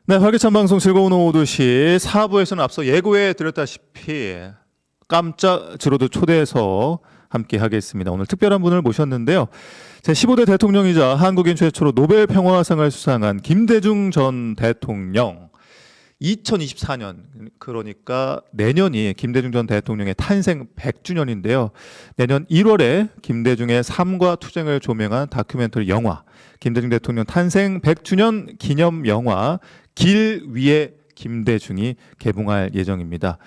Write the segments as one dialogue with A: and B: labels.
A: 네, 활기찬 방송 즐거운 오후 2시 4부에서는 앞서 예고해 드렸다시피 깜짝 지로드 초대해서 함께 하겠습니다. 오늘 특별한 분을 모셨는데요. 제15대 대통령이자 한국인 최초로 노벨 평화상을 수상한 김대중 전 대통령. 2024년, 그러니까 내년이 김대중 전 대통령의 탄생 100주년인데요. 내년 1월에 김대중의 삶과 투쟁을 조명한 다큐멘터리 영화 김대중 대통령 탄생 100주년 기념 영화 길 위의 김대중이 개봉할 예정입니다.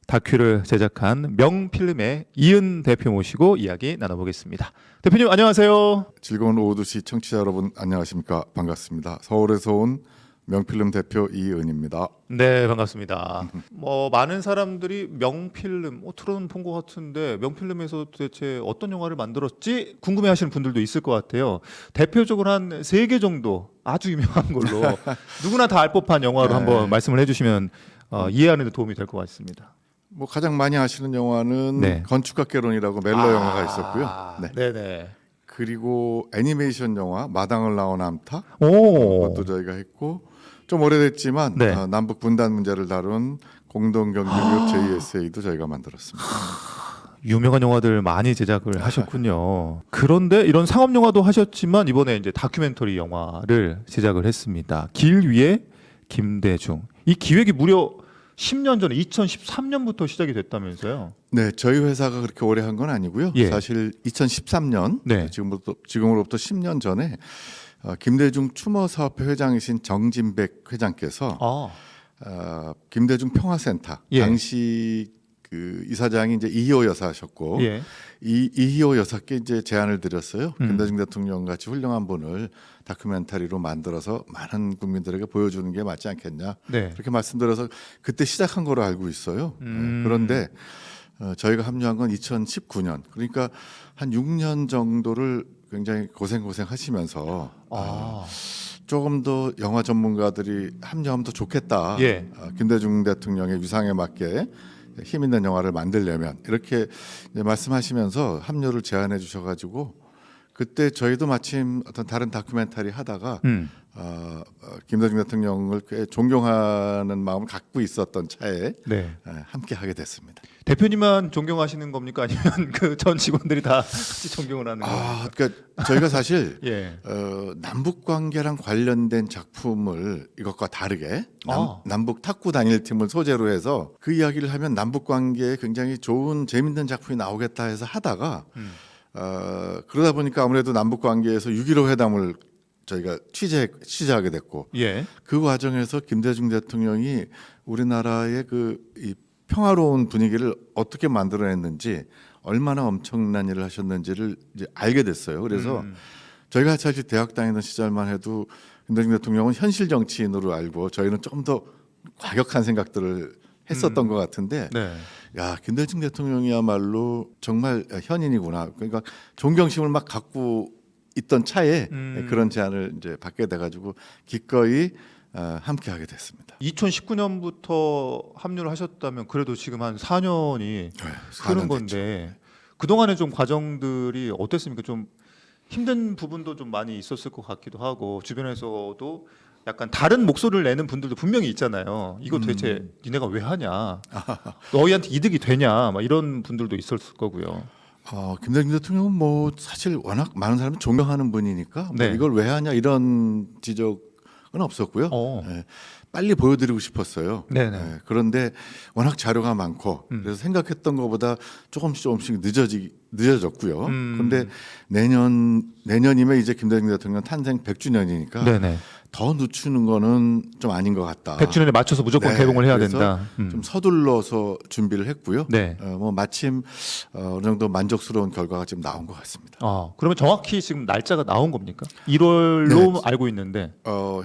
A: 다큐를 제작한 명필름의 이은 대표 모시고 이야기 나눠보겠습니다. 대표님 안녕하세요.
B: 즐거운 오후 2시 청취자 여러분 안녕하십니까? 반갑습니다. 서울에서 온 명필름 대표 이은입니다.
A: 네, 반갑습니다. 많은 사람들이 명필름, 틀어는 본 것 같은데 명필름에서 도대체 어떤 영화를 만들었지 궁금해하시는 분들도 있을 것 같아요. 대표적으로 한 3개 정도 아주 유명한 걸로 누구나 다 알 법한 영화로
B: 네.
A: 한번 말씀을 해주시면 이해하는 데 도움이 될 것 같습니다.
B: 가장 많이 아시는 영화는
A: 네.
B: 건축학개론이라고 멜로 영화가 있었고요. 네.
A: 네네.
B: 그리고 애니메이션 영화 마당을 나온 암탉
A: 오.
B: 그것도 저희가 했고 좀 오래됐지만
A: 네.
B: 남북 분단 문제를 다룬 공동경제교육 JSA도 저희가 만들었습니다.
A: 유명한 영화들 많이 제작을 하셨군요. 그런데 이런 상업 영화도 하셨지만 이번에 이제 다큐멘터리 영화를 제작을 했습니다. 길 위에 김대중. 이 기획이 무려 10년 전에 2013년부터 시작이 됐다면서요?
B: 네, 저희 회사가 그렇게 오래 한 건 아니고요.
A: 예.
B: 사실 2013년
A: 네.
B: 지금으로부터 10년 전에 김대중 추모사업회 회장이신 정진백 회장께서 김대중 평화센터
A: 예.
B: 당시 그 이사장이 이제 이희호 여사셨고
A: 예.
B: 이희호 여사께 이제 제안을 드렸어요.
A: 음.
B: 김대중 대통령 같이 훌륭한 분을 다큐멘터리로 만들어서 많은 국민들에게 보여주는 게 맞지 않겠냐.
A: 네.
B: 그렇게 말씀드려서 그때 시작한 거로 알고 있어요. 그런데 저희가 합류한 건 2019년. 그러니까 한 6년 정도를 굉장히 고생하시면서 조금 더 영화 전문가들이 합류하면 더 좋겠다.
A: 예.
B: 김대중 대통령의 위상에 맞게 힘 있는 영화를 만들려면 이렇게 이제 말씀하시면서 합류를 제안해 주셔가지고 그때 저희도 마침 어떤 다른 다큐멘터리 하다가 김대중 대통령을 꽤 존경하는 마음을 갖고 있었던 차에
A: 네.
B: 함께 하게 됐습니다.
A: 대표님만 존경하시는 겁니까? 아니면 그 전 직원들이 다 같이 존경을 하는 거예요?
B: 그러니까 저희가 사실
A: 예.
B: 남북 관계랑 관련된 작품을 이것과 다르게 남북 탁구 단일팀을 소재로 해서 그 이야기를 하면 남북 관계에 굉장히 좋은 재밌는 작품이 나오겠다 해서 하다가 그러다 보니까 아무래도 남북 관계에서 6.15 회담을 저희가 취재하게 됐고
A: 예.
B: 그 과정에서 김대중 대통령이 우리나라의 이 평화로운 분위기를 어떻게 만들어냈는지 얼마나 엄청난 일을 하셨는지를 이제 알게 됐어요. 그래서 저희가 사실 대학 다니던 시절만 해도 김대중 대통령은 현실 정치인으로 알고 저희는 좀 더 과격한 생각들을 했었던 것 같은데
A: 네.
B: 야 김대중 대통령이야말로 정말 현인이구나. 그러니까 존경심을 막 갖고 있던 차에 그런 제안을 이제 받게 돼가지고 기꺼이 함께하게 됐습니다.
A: 2019년부터 합류를 하셨다면 그래도 지금 한 4년이 흐른
B: 4년
A: 건데 그 동안의 좀 과정들이 어땠습니까? 좀 힘든 부분도 좀 많이 있었을 것 같기도 하고 주변에서도 약간 다른 목소리를 내는 분들도 분명히 있잖아요. 이거 도대체 니네가 왜 하냐? 너희한테 이득이 되냐? 막 이런 분들도 있었을 거고요.
B: 김대중 대통령은 사실 워낙 많은 사람이 존경하는 분이니까
A: 네.
B: 이걸 왜 하냐 이런 지적은 없었고요. 예, 빨리 보여드리고 싶었어요.
A: 네네.
B: 예, 그런데 워낙 자료가 많고 그래서 생각했던 것보다 조금씩 늦어졌고요. 그런데 내년이면 이제 김대중 대통령 탄생 100주년이니까
A: 네네.
B: 더 늦추는 거는 좀 아닌 것 같다.
A: 100주년에 맞춰서 무조건
B: 네,
A: 개봉을 해야
B: 그래서
A: 된다.
B: 좀 서둘러서 준비를 했고요.
A: 네.
B: 마침 어느 정도 만족스러운 결과가 지금 나온 것 같습니다.
A: 그러면 정확히 지금 날짜가 나온 겁니까? 1월로
B: 네.
A: 알고 있는데.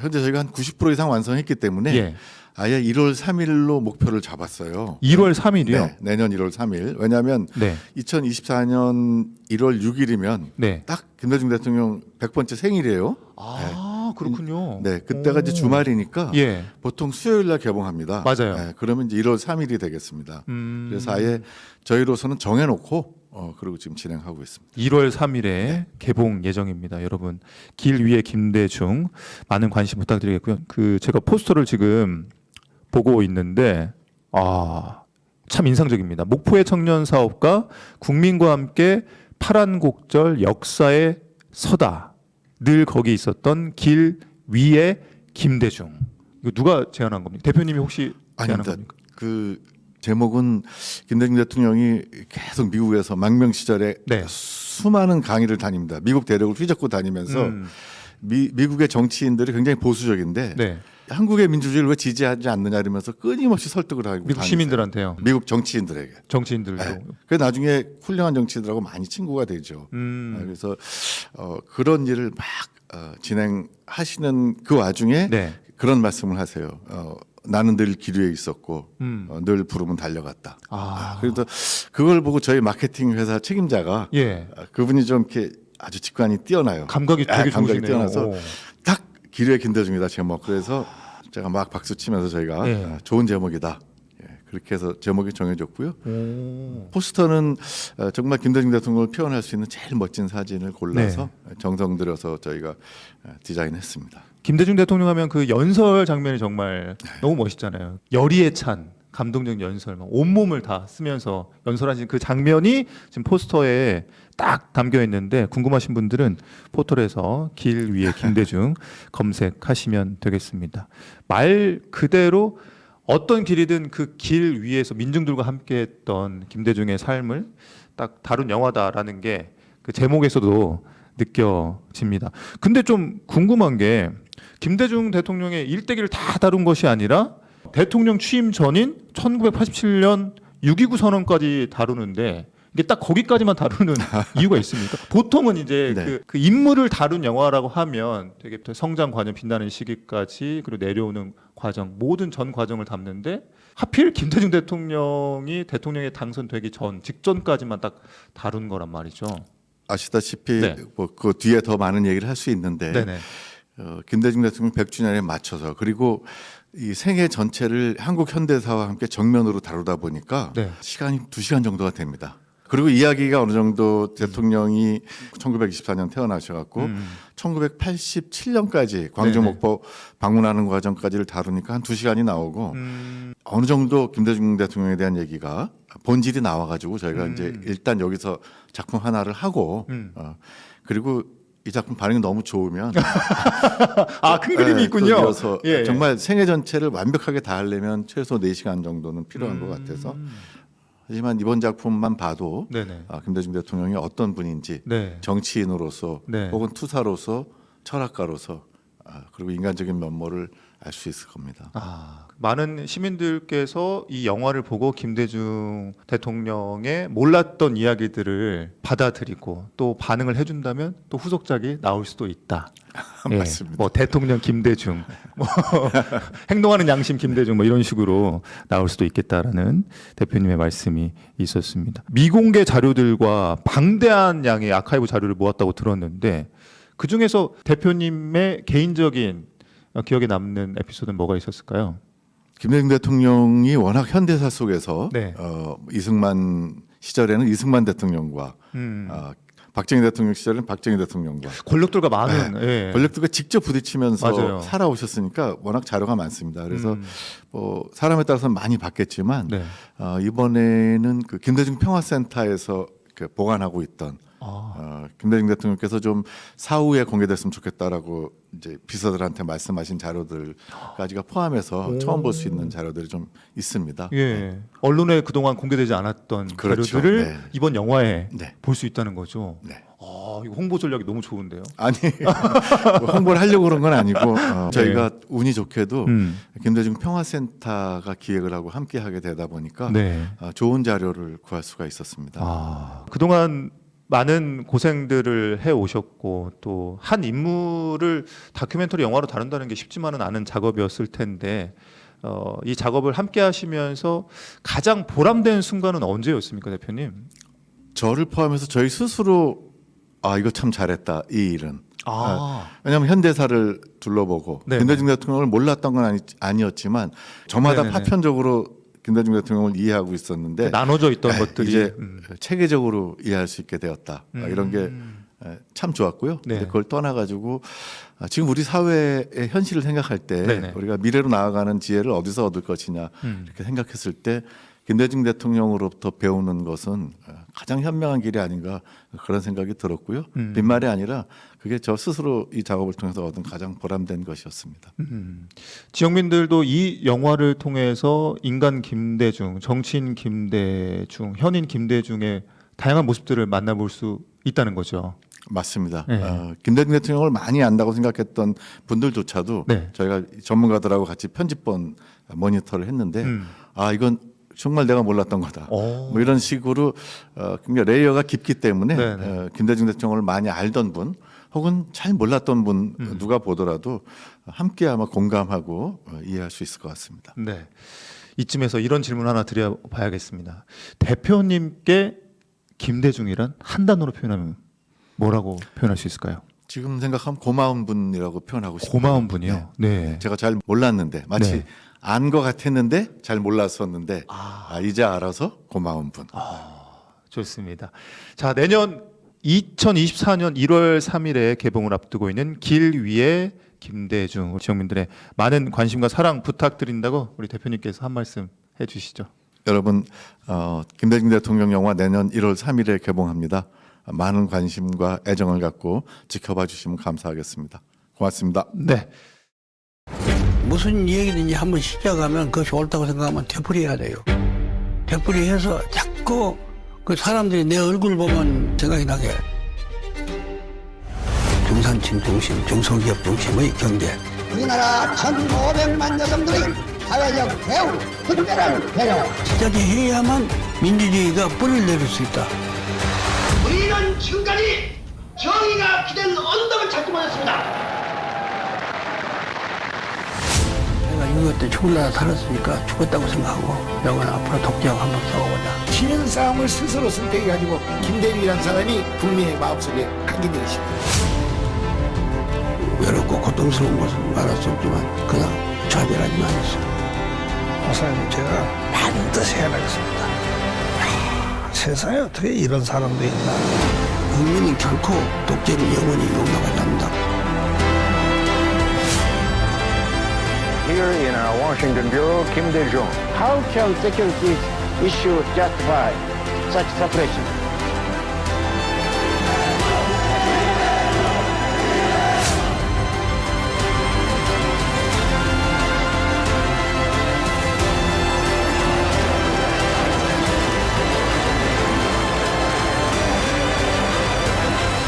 B: 현재 저희가 한 90% 이상 완성했기 때문에
A: 예.
B: 아예 1월 3일로 목표를 잡았어요.
A: 1월 3일이요?
B: 네, 내년 1월 3일. 왜냐하면
A: 네.
B: 2024년 1월 6일이면
A: 네.
B: 딱 김대중 대통령 100번째 생일이에요.
A: 그렇군요.
B: 네, 그때가 이제 주말이니까
A: 예.
B: 보통 수요일 날 개봉합니다.
A: 맞아요.
B: 네, 그러면 이제 1월 3일이 되겠습니다. 그래서 아예 저희로서는 정해놓고 그리고 지금 진행하고 있습니다.
A: 1월 3일에 개봉 예정입니다. 여러분 길 위의 김대중 많은 관심 부탁드리겠고요. 제가 포스터를 지금 보고 있는데 참 인상적입니다. 목포의 청년 사업가 국민과 함께 파란 곡절 역사에 서다. 늘 거기 있었던 길 위의 김대중. 이거 누가 제안한 겁니까? 대표님이 혹시 제안한
B: 아닙니다.
A: 겁니까?
B: 그 제목은 김대중 대통령이 계속 미국에서 망명 시절에
A: 네.
B: 수많은 강의를 다닙니다. 미국 대륙을 휘젓고 다니면서 미국의 정치인들이 굉장히 보수적인데
A: 네.
B: 한국의 민주주의를 왜 지지하지 않느냐 이러면서 끊임없이 설득을 하고
A: 미국
B: 다니세요.
A: 시민들한테요.
B: 미국 정치인들에게.
A: 정치인들도.
B: 네. 그래서 나중에 훌륭한 정치인들하고 많이 친구가 되죠. 그래서 그런 일을 막 진행하시는 그 와중에
A: 네.
B: 그런 말씀을 하세요. 나는 늘 길 위에 있었고 늘 부르면 달려갔다. 그래서 그걸 보고 저희 마케팅 회사 책임자가
A: 예.
B: 그분이 좀 이렇게 아주 직관이 뛰어나요.
A: 감각이 되게
B: 감각이
A: 좋으시네요.
B: 뛰어나서
A: 오.
B: 딱 길 위에 김대중이다 제목. 그래서 제가 막 박수 치면서 저희가
A: 예.
B: 좋은 제목이다. 그렇게 해서 제목이 정해졌고요.
A: 오.
B: 포스터는 정말 김대중 대통령을 표현할 수 있는 제일 멋진 사진을 골라서
A: 네.
B: 정성 들여서 저희가 디자인했습니다.
A: 김대중 대통령 하면 그 연설 장면이 정말 너무 멋있잖아요. 열의에 찬 감동적 연설, 막 온몸을 다 쓰면서 연설하신 그 장면이 지금 포스터에 딱 담겨 있는데 궁금하신 분들은 포털에서 길 위에 김대중 검색하시면 되겠습니다. 말 그대로 어떤 길이든 그 길 위에서 민중들과 함께했던 김대중의 삶을 딱 다룬 영화다라는 게 그 제목에서도 느껴집니다. 근데 좀 궁금한 게 김대중 대통령의 일대기를 다 다룬 것이 아니라 대통령 취임 전인 1987년 6.29 선언까지 다루는데 이게 딱 거기까지만 다루는 이유가 있습니까? 보통은 이제
B: 네.
A: 그 인물을 다룬 영화라고 하면 되게 성장 과정 빛나는 시기까지 그리고 내려오는 과정 모든 전 과정을 담는데 하필 김대중 대통령이 대통령에 당선되기 전 직전까지만 딱 다룬 거란 말이죠.
B: 아시다시피
A: 네.
B: 그 뒤에 더 많은 얘기를 할 수 있는데
A: 네네.
B: 김대중 대통령 100주년에 맞춰서 그리고 이 생애 전체를 한국 현대사와 함께 정면으로 다루다 보니까
A: 네.
B: 시간이 2시간 정도가 됩니다. 그리고 이야기가 어느 정도 대통령이 1924년 태어나셔갖고 1987년까지 광주
A: 네네.
B: 목포 방문하는 과정까지를 다루니까 한 2시간이 나오고 어느 정도 김대중 대통령에 대한 얘기가 본질이 나와가지고 저희가 이제 일단 여기서 작품 하나를 하고 그리고 이 작품 반응이 너무 좋으면
A: 큰 그림이 있군요.
B: 또 이어서
A: 예, 예.
B: 정말 생애 전체를 완벽하게 다 하려면 최소 4시간 정도는 필요한 것 같아서 하지만 이번 작품만 봐도
A: 네네.
B: 김대중 대통령이 어떤 분인지
A: 네.
B: 정치인으로서
A: 네.
B: 혹은 투사로서 철학가로서 그리고 인간적인 면모를 알 수 있을 겁니다.
A: 많은 시민들께서 이 영화를 보고 김대중 대통령의 몰랐던 이야기들을 받아들이고 또 반응을 해준다면 또 후속작이 나올 수도 있다.
B: 맞습니다.
A: 뭐 대통령 김대중, 뭐 행동하는 양심 김대중, 뭐 이런 식으로 나올 수도 있겠다라는 대표님의 말씀이 있었습니다. 미공개 자료들과 방대한 양의 아카이브 자료를 모았다고 들었는데 그 중에서 대표님의 개인적인 기억에 남는 에피소드는 뭐가 있었을까요?
B: 김대중 대통령이 워낙 현대사 속에서
A: 네.
B: 이승만 시절에는 이승만 대통령과 박정희 대통령 시절에는 박정희 대통령과
A: 권력들과 많은 예.
B: 권력들과 직접 부딪히면서
A: 맞아요.
B: 살아오셨으니까 워낙 자료가 많습니다. 그래서 뭐 사람에 따라서는 많이 받겠지만
A: 네.
B: 이번에는 그 김대중 평화센터에서 보관하고 있던 김대중 대통령께서 좀 사후에 공개됐으면 좋겠다라고 이제 비서들한테 말씀하신 자료들까지가 포함해서 처음 볼 수 있는 자료들이 좀 있습니다.
A: 예. 언론에 그동안 공개되지 않았던
B: 그렇죠.
A: 자료들을
B: 네.
A: 이번 영화에
B: 네.
A: 볼 수 있다는 거죠.
B: 네.
A: 이거 홍보 전략이 너무 좋은데요.
B: 아니 뭐 홍보를 하려고 그런 건 아니고 저희가 운이 좋게도 김대중 평화센터가 기획을 하고 함께하게 되다 보니까
A: 네.
B: 좋은 자료를 구할 수가 있었습니다.
A: 그동안 많은 고생들을 해 오셨고 또 한 인물을 다큐멘터리 영화로 다룬다는 게 쉽지만은 않은 작업이었을 텐데 이 작업을 함께 하시면서 가장 보람된 순간은 언제였습니까, 대표님?
B: 저를 포함해서 저희 스스로 이거 참 잘했다 이 일은.
A: 아.
B: 왜냐하면 현대사를 둘러보고
A: 네네.
B: 김대중 대통령을 몰랐던 건 아니었지만 저마다
A: 네네네.
B: 파편적으로 김대중 대통령을 이해하고 있었는데
A: 나눠져 있던 것들이
B: 이제 체계적으로 이해할 수 있게 되었다. 이런 게 참 좋았고요.
A: 네.
B: 근데 그걸 떠나가지고 지금 우리 사회의 현실을 생각할 때
A: 네네.
B: 우리가 미래로 나아가는 지혜를 어디서 얻을 것이냐 이렇게 생각했을 때 김대중 대통령으로부터 배우는 것은 가장 현명한 길이 아닌가 그런 생각이 들었고요. 빈말이 아니라 그게 저 스스로 이 작업을 통해서 얻은 가장 보람된 것이었습니다.
A: 지역민들도 이 영화를 통해서 인간 김대중, 정치인 김대중, 현인 김대중의 다양한 모습들을 만나볼 수 있다는 거죠.
B: 맞습니다.
A: 네.
B: 김대중 대통령을 많이 안다고 생각했던 분들조차도
A: 네.
B: 저희가 전문가들하고 같이 편집본 모니터를 했는데 이건 정말 내가 몰랐던 거다. 뭐 이런 식으로 굉장히 레이어가 깊기 때문에 김대중 대통령을 많이 알던 분 혹은 잘 몰랐던 분 누가 보더라도 함께 아마 공감하고 이해할 수 있을 것 같습니다.
A: 네. 이쯤에서 이런 질문 하나 드려봐야겠습니다. 대표님께 김대중이란 한 단어로 표현하면 뭐라고 표현할 수 있을까요?
B: 지금 생각하면 고마운 분이라고 표현하고 싶어요.
A: 고마운 분이요. 네.
B: 제가 잘 몰랐는데 마치
A: 네.
B: 안 것 같았는데 잘 몰랐었는데 이제 알아서 고마운 분.
A: 좋습니다. 자, 내년 2024년 1월 3일에 개봉을 앞두고 있는 길 위의 김대중, 지역민들의 많은 관심과 사랑 부탁드린다고 우리 대표님께서 한 말씀 해주시죠.
B: 여러분 김대중 대통령 영화 내년 1월 3일에 개봉합니다. 많은 관심과 애정을 갖고 지켜봐 주시면 감사하겠습니다. 고맙습니다.
A: 네.
C: 무슨 얘기든지 한번 시작하면 그것이 옳다고 생각하면 되풀이해야 돼요. 되풀이해서 자꾸 그 사람들이 내 얼굴 보면 생각이 나게. 중산층 중심, 중소기업 중심의 경제.
D: 우리나라 1,500만 여성들의 사회적 배우, 특별한 배려.
C: 시작이 해야만 민주주의가 뿌리를 내릴 수 있다.
D: 우리는 지금까지 정의가 기댄 언덕을 찾고만 했습니다.
C: 내가 6.25 때 죽을라다 살았으니까 죽었다고 생각하고 영원 앞으로 독재하고 한번 싸워보자.
E: 지는 싸움을 스스로 선택해가지고 김대중이라는 사람이 국민의 마음속에 각인되어 있습니다.
C: 외롭고 고통스러운 것은 말할 수 없지만 그냥 좌절하지만 않았어요.
E: 목사님, 제가 반드시 해나겠습니다. 세상에 어떻게 이런 사람도 있나.
C: 국민은 결코 독재를 영원히 용납하지 않는다.
F: Here in our Washington bureau, Kim Dae-jung. How can security issue justify such separation?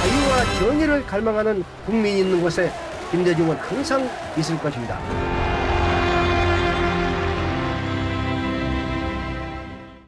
G: 자유와 정의를 갈망하는 국민이 있는 곳에 김대중은 항상 있을 것입니다.